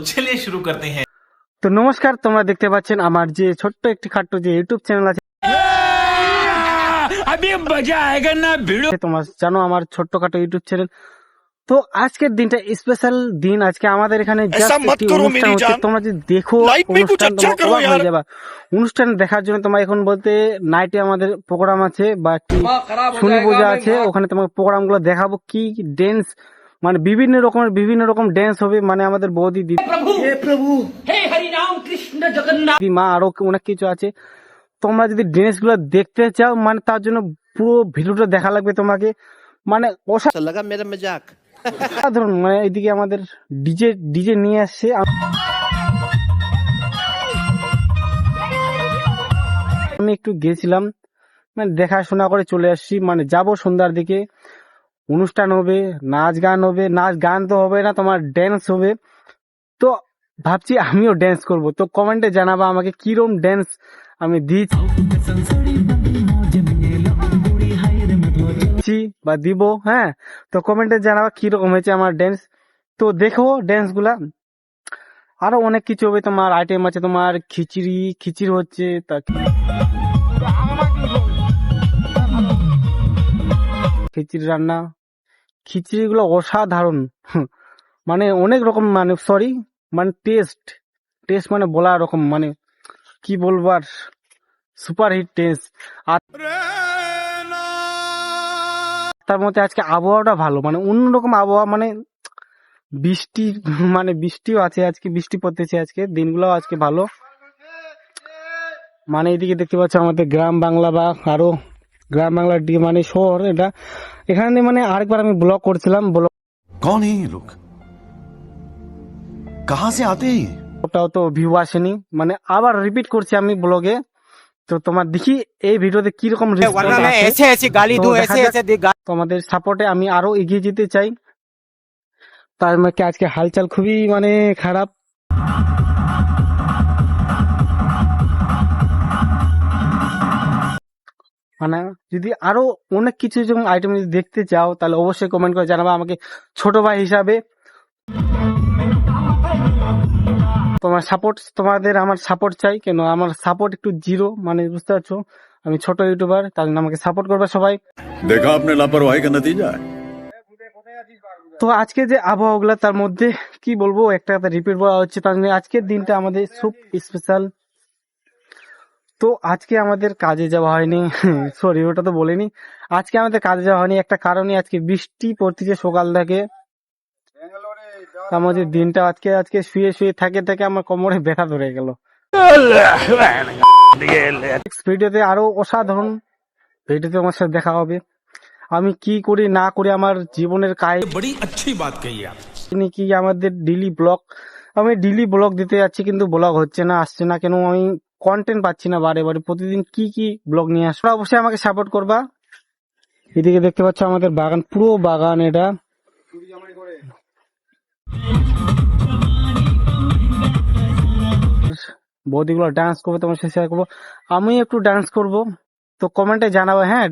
चलिए शुरू करते हैं। তো নমস্কার, তোমরা দেখতে পাচ্ছেন আমার যে ছোট্ট একটি খাট্ট যে ইউটিউব চ্যানেল আছে। তোমরা জানো আমার ছোট্টখাটো ইউটিউব চ্যানেল। তো আজকের দিনটা স্পেশাল দিন। আজকে আমাদের এখানে just একটি অনুষ্ঠান হচ্ছে। তোমরা যদি দেখো অনুষ্ঠান তোমরা অবাক হয়ে যাবা। অনুষ্ঠান দেখার জন্য তোমরা এখন বলতে নাইটে আমাদের প্রোগ্রাম আছে বা একটি শনি পূজা আছে, ওখানে তোমার প্রোগ্রাম গুলো দেখাবো। কি ড্যান্স মানে বিভিন্ন রকম ড্যান্স হবে, মানে আমাদের বৌদি দিদি মা আরো অনেক কিছু আছে। তোমরা যদি ড্যান্স গুলো দেখতে চাও মানে তার জন্য পুরো ভিডিওটা দেখা লাগবে তোমাকে, মানে অসাধারণ। মানে এদিকে আমাদের ডিজে নিয়ে আসছে। আমি একটু গেছিলাম, মানে দেখাশোনা করে চলে আসছি। মানে যাব সন্ধ্যার দিকে, অনুষ্ঠান হবে, নাচ গান তো হবে না, তোমার ড্যান্স হবে। তো ভাবছি আমিও ড্যান্স করব। তো কমেন্টে জানাবা আমাকে কিরম ড্যান্স আমি দিচ্ছি বা দিব। হ্যাঁ, তো কমেন্টে জানাবা কিরকম হয়েছে আমার ড্যান্স। তো দেখো ড্যান্স গুলা, আরো অনেক কিছু হবে। তোমার আইটেম আছে, তোমার খিচুড়ি হচ্ছে, খিচুড়ি রান্না, খিচুড়ি গুলো অসাধারণ। মানে অনেক রকম, মানে সরি মানে টেস্ট মানে বলা রকম, মানে কি বলবো আর, সুপার হিট টেস্ট। আর তার মধ্যে আজকে আবহাওয়াটা ভালো, মানে অন্যরকম আবহাওয়া, মানে বৃষ্টিও আছে আজকে, বৃষ্টি পড়তেছে আজকে, দিনগুলো আজকে ভালো। মানে এদিকে দেখতে পাচ্ছ আমাদের গ্রাম বাংলা বা আরো গ্রাম বাংলার দিকে মানে শহর এটা। এখানে মানে আরেকবার আমি ব্লগ করছিলাম, कौन है ये लोग, कहां से आते हैं? ওটাও তো ভিউ আসেনি, মানে আবার রিপিট করছি আমি ব্লগে। তো তোমার দেখি এই ভিডিওতে কিরকম তোমাদের সাপোর্টে আমি আরো এগিয়ে যেতে চাই। তার মধ্যে আজকে হালচাল খুবই মানে খারাপ। মানে যদি আরো অনেক কিছু যেমন আইটেম যদি দেখতে চাও তাহলে অবশ্যই কমেন্ট করে জানাবা আমাকে, ছোট ভাই হিসাবে। আমার সাপোর্ট চাই, কেন আমার সাপোর্ট একটু জিরো, মানে বুঝতে পারছো আমি ছোট ইউটিউবার, তার জন্য আমাকে সাপোর্ট করবে সবাই। देखा आपने लापरवाही का नतीजा है। তো আজকে যে আবহাওয়া গুলা, তার মধ্যে কি বলবো, একটা রিপিট বলা হচ্ছে, তার জন্য আজকের দিনটা আমাদের খুব স্পেশাল। তো আজকে আমাদের কাজে যাওয়া হয়নি, সরি ওটা তো বলিনি। আজকে আমাদের কাজে যাওয়া হয়নি একটা কারণে, আজকে বৃষ্টি পড়তেছে সকাল থেকে। আমাদের দিনটা আজকে শুয়ে থাকে আমার কোমরে ব্যথা ধরে গেল। ভিডিওতে আরো অসাধারণ ভিডিওতে আমার সাথে দেখা হবে। আমি কি করি না করি, আমার জীবনের बड़ी अच्छी बात कही आप। কি আমাদের আমি ডেইলি ব্লগ দিতে যাচ্ছি, কিন্তু ব্লগ হচ্ছে না, আসছে না কেন, আমি কন্টেন্ট পাচ্ছি না। বারে প্রতিদিন কি ব্লগ নিয়ে আসবো। অবশ্যই আমাকে সাপোর্ট করবা। এদিকে দেখতে পাচ্ছ আমাদের বাগান, পুরো বাগান এটা। বৌদিগুলো ডান্স করবো, তোমার সাথে শেয়ার করবো, আমি একটু ডান্স করব। তো কমেন্টে জানাবো। হ্যাঁ।